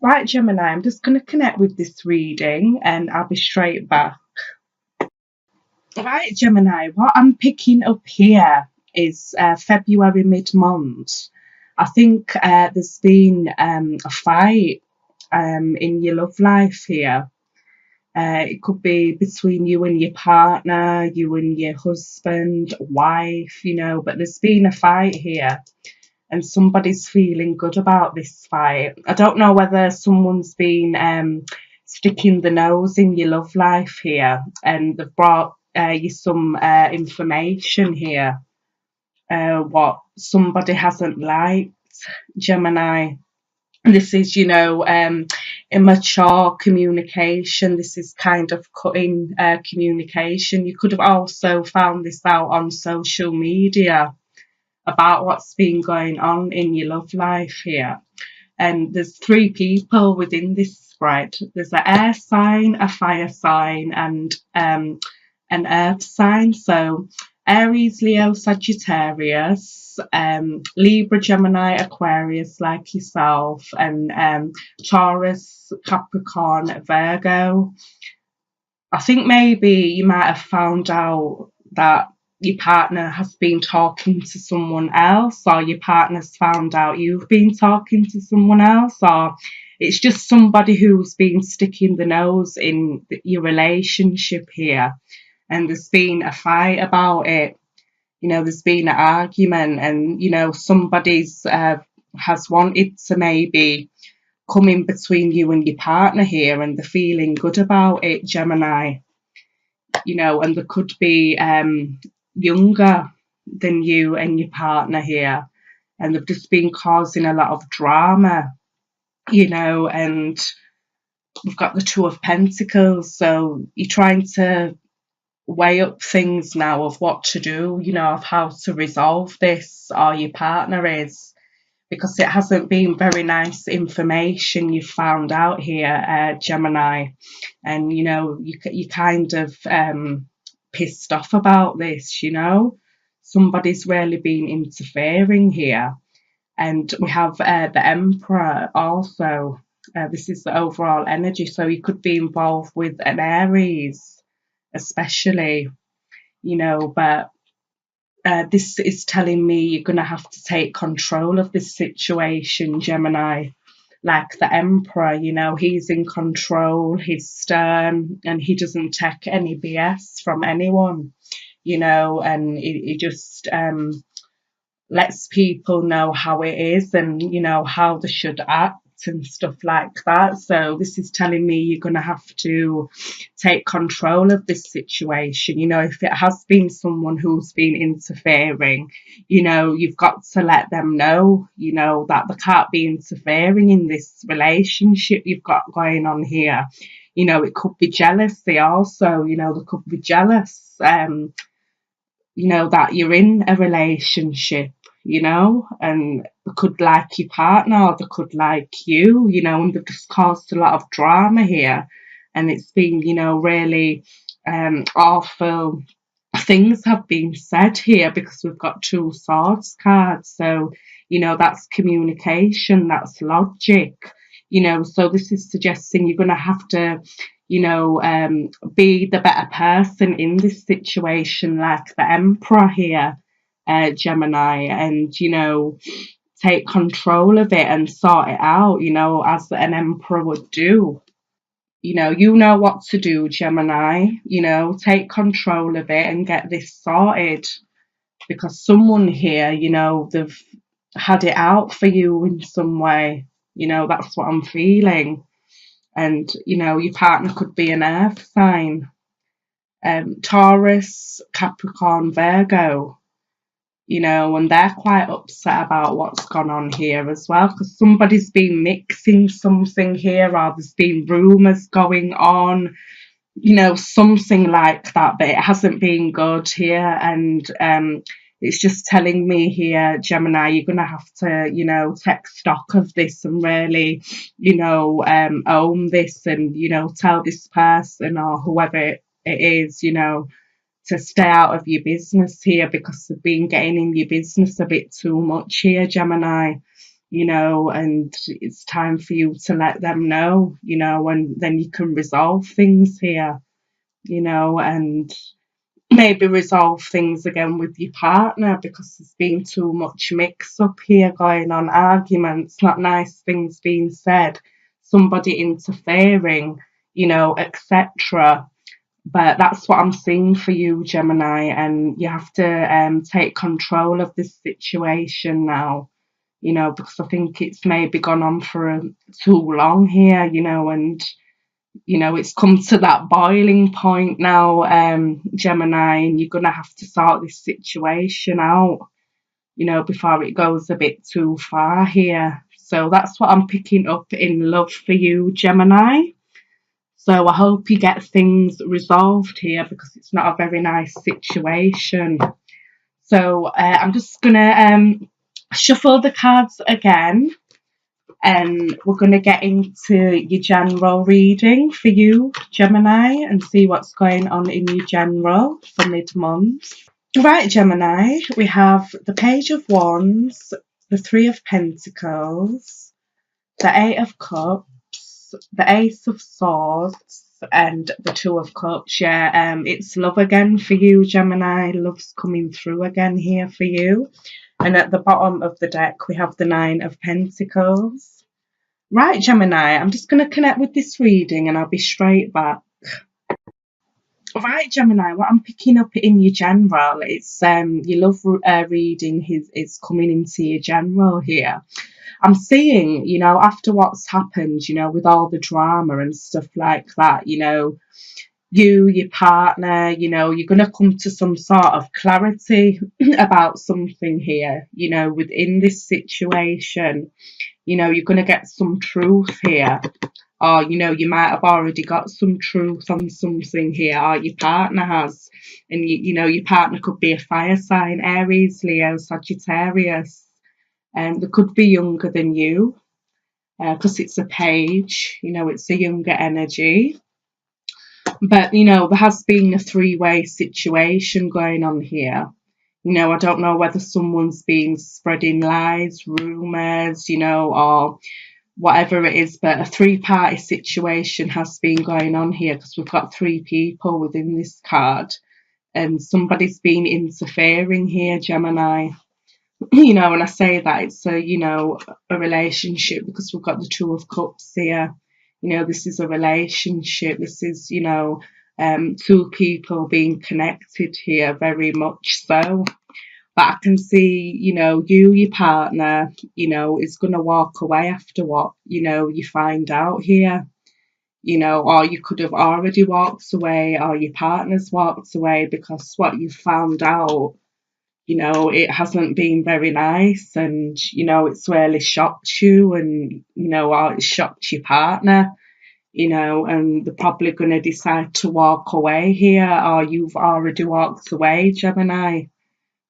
Right, Gemini, I'm just going to connect with this reading and I'll be straight back. Right, Gemini, what I'm picking up here is February mid-month. I think there's been a fight in your love life here. It could be between you and your partner, you and your husband, wife, but there's been a fight here and somebody's feeling good about this fight. I don't know whether someone's been sticking the nose in your love life here and they've brought you some information here, what somebody hasn't liked, Gemini. This is, immature communication. This is kind of cutting communication. You could have also found this out on social media about what's been going on in your love life here. And there's three people within this spread. There's an air sign, a fire sign, and an earth sign. So Aries, Leo, Sagittarius, Libra, Gemini, Aquarius, like yourself, and Taurus, Capricorn, Virgo. I think maybe you might have found out that your partner has been talking to someone else, or your partner's found out you've been talking to someone else, or it's just somebody who's been sticking the nose in your relationship here, and there's been a fight about it. There's been an argument, and somebody's has wanted to maybe come in between you and your partner here, and they're feeling good about it, Gemini. And they could be younger than you and your partner here, and they've just been causing a lot of drama, and we've got the Two of Pentacles, so you're trying to weigh up things now of what to do, of how to resolve this, or your partner is, because it hasn't been very nice information you've found out here, Gemini, and you kind of pissed off about this. Somebody's really been interfering here, and we have the Emperor also. This is the overall energy, so you could be involved with an Aries, especially, but this is telling me you're going to have to take control of this situation, Gemini. Like the Emperor, he's in control, he's stern, and he doesn't take any BS from anyone, and he just lets people know how it is, and, how they should act and stuff like that. So this is telling me you're going to have to take control of this situation. If it has been someone who's been interfering, you've got to let them know, that they can't be interfering in this relationship you've got going on here. It could be jealousy also, they could be jealous, that you're in a relationship, and they could like your partner, or they could like you, and they've just caused a lot of drama here. And it's been, really awful things have been said here, because we've got Two Swords cards. So, that's communication, that's logic, so this is suggesting you're going to have to, be the better person in this situation, like the Emperor here, Gemini, and, take control of it and sort it out, as an Emperor would do. You know what to do, Gemini. Take control of it and get this sorted, because someone here, they've had it out for you in some way. That's what I'm feeling. And, your partner could be an earth sign, Taurus, Capricorn, Virgo, and they're quite upset about what's gone on here as well, because somebody's been mixing something here, or there's been rumours going on, something like that, but it hasn't been good here. And it's just telling me here, Gemini, you're going to have to, take stock of this and really, own this, and, tell this person or whoever it is, to stay out of your business here, because they've been getting in your business a bit too much here, Gemini. and it's time for you to let them know, and then you can resolve things here, and maybe resolve things again with your partner, because there's been too much mix up here going on, arguments, not nice things being said, somebody interfering, etc. But that's what I'm seeing for you, Gemini, and you have to take control of this situation now, because I think it's maybe gone on for too long here, and it's come to that boiling point now, Gemini, and you're gonna have to sort this situation out, before it goes a bit too far here. So that's what I'm picking up in love for you, Gemini. So I hope you get things resolved here, because it's not a very nice situation. So I'm just gonna shuffle the cards again, and we're going to get into your general reading for you, Gemini, and see what's going on in your general for mid-month. Right, Gemini, we have the Page of Wands, the Three of Pentacles, the Eight of Cups, the Ace of Swords, and the Two of Cups. Yeah, it's love again for you, Gemini. Love's coming through again here for you. And at the bottom of the deck, we have the Nine of Pentacles. Right, Gemini, I'm just going to connect with this reading and I'll be straight back. Right, Gemini, what I'm picking up in your general, it's your love reading is coming into your general here. I'm seeing, after what's happened, with all the drama and stuff like that, you, your partner, you're going to come to some sort of clarity about something here, within this situation. You're going to get some truth here, or you might have already got some truth on something here, or your partner has, and your partner could be a fire sign, Aries, Leo, Sagittarius, and they could be younger than you, because it's a page, it's a younger energy. But there has been a three-way situation going on here. I don't know whether someone's been spreading lies, rumours, or whatever it is, but a three-party situation has been going on here, because we've got three people within this card, and somebody's been interfering here, Gemini. And I say that it's a relationship, because we've got the Two of Cups here. This is a relationship. This is, two people being connected here, very much so. But I can see, your partner, is going to walk away after what, you find out here, or you could have already walked away, or your partner's walked away, because what you found out, it hasn't been very nice, and, it's really shocked you, and, or it's shocked your partner, and they're probably going to decide to walk away here, or you've already walked away, Gemini.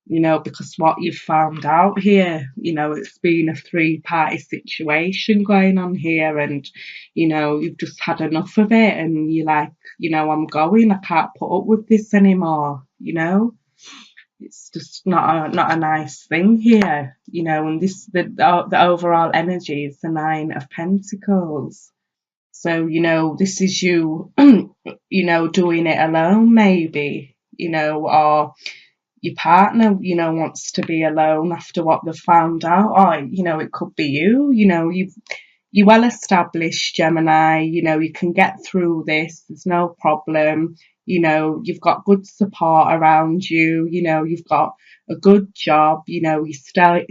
Because what you've found out here, it's been a three-party situation going on here, and, you've just had enough of it, and you're like, I'm going, I can't put up with this anymore, It's just not a nice thing here, and the overall energy is the Nine of Pentacles. So, this is you, doing it alone, maybe, or your partner, wants to be alone after what they've found out, or, it could be you, you're well established, Gemini, you can get through this, there's no problem, you've got good support around you, you've got a good job, you're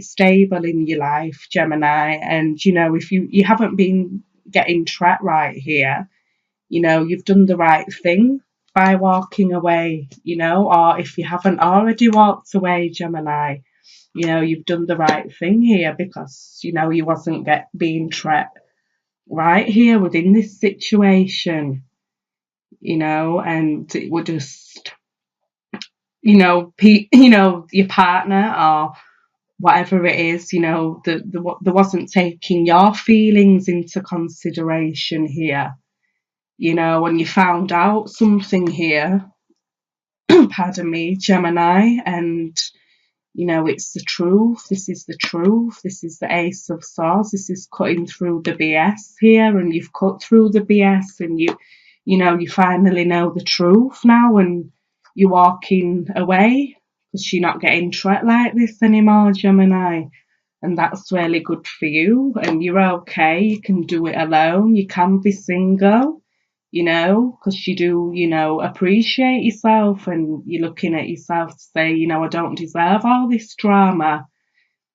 stable in your life, Gemini, and, if you haven't been getting trapped right here, you've done the right thing by walking away, or if you haven't already walked away, Gemini, you've done the right thing here, because, you wasn't being trapped right here within this situation, and it would just, your partner or whatever it is, there wasn't taking your feelings into consideration here, when you found out something here, pardon me, Gemini, and You know, it's the truth. This is the truth. This is the Ace of Swords. This is cutting through the BS here, and you've cut through the BS, and you know, you finally know the truth now, and you're walking away because you're not getting treated like this anymore, Gemini. And that's really good for you, and you're okay. You can do it alone. You can be single, you know, because you do, you know, appreciate yourself, and you're looking at yourself to say, you know, I don't deserve all this drama,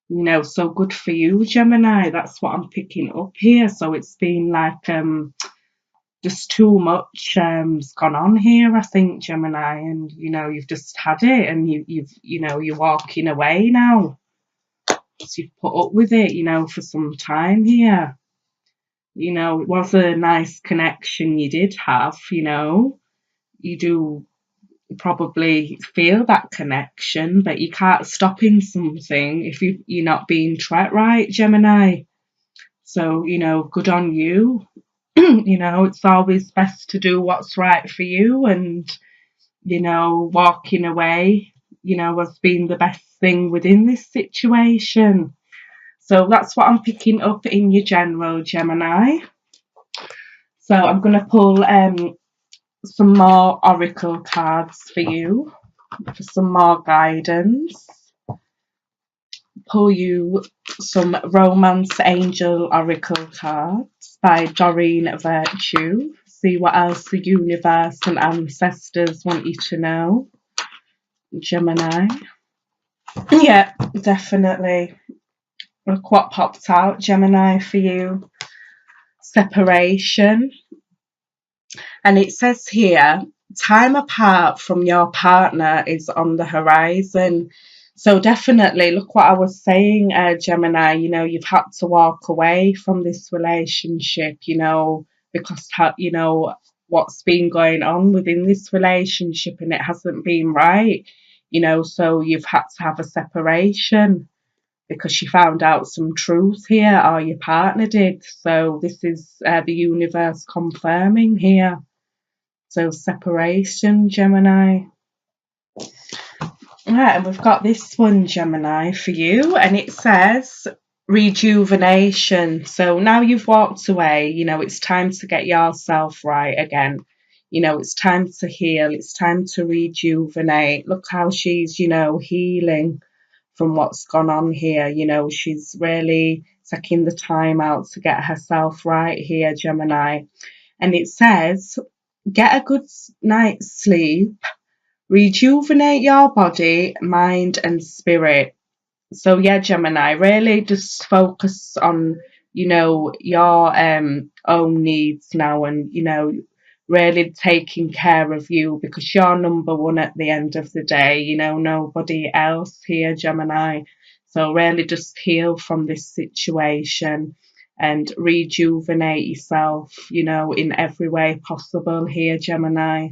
you know. So good for you, Gemini. That's what I'm picking up here. So it's been like just too much has gone on here, I think, Gemini, and you know, you've just had it, and you've you know, you're walking away now. So you've put up with it, you know, for some time here. You know, it was a nice connection you did have, you know. You do probably feel that connection, but you can't stop in something if you're not being treated right, Gemini. So, you know, good on you. You know, it's always best to do what's right for you, and, you know, walking away, you know, has been the best thing within this situation. So that's what I'm picking up in your general, Gemini. So I'm going to pull some more oracle cards for you for some more guidance. Pull you some romance angel oracle cards by Doreen Virtue. See what else the universe and ancestors want you to know, Gemini. Yeah, definitely. Look what popped out, Gemini, for you. Separation. And it says here, time apart from your partner is on the horizon. So definitely, look what I was saying, Gemini, you know, you've had to walk away from this relationship, you know, because, you know, what's been going on within this relationship, and it hasn't been right, you know, so you've had to have a separation because you found out some truth here, or your partner did. So this is the universe confirming here. So separation, Gemini. Right, and we've got this one, Gemini, for you, and it says rejuvenation. So now you've walked away, you know, it's time to get yourself right again. You know, it's time to heal, it's time to rejuvenate. Look how she's, you know, healing from what's gone on here. You know, she's really taking the time out to get herself right here, Gemini. And it says, get a good night's sleep, rejuvenate your body, mind, and spirit. So, yeah, Gemini, really just focus on, you know, your own needs now, and, you know, really taking care of you, because you're number one at the end of the day, you know, nobody else here, Gemini. So, really just heal from this situation and rejuvenate yourself, you know, in every way possible here, Gemini.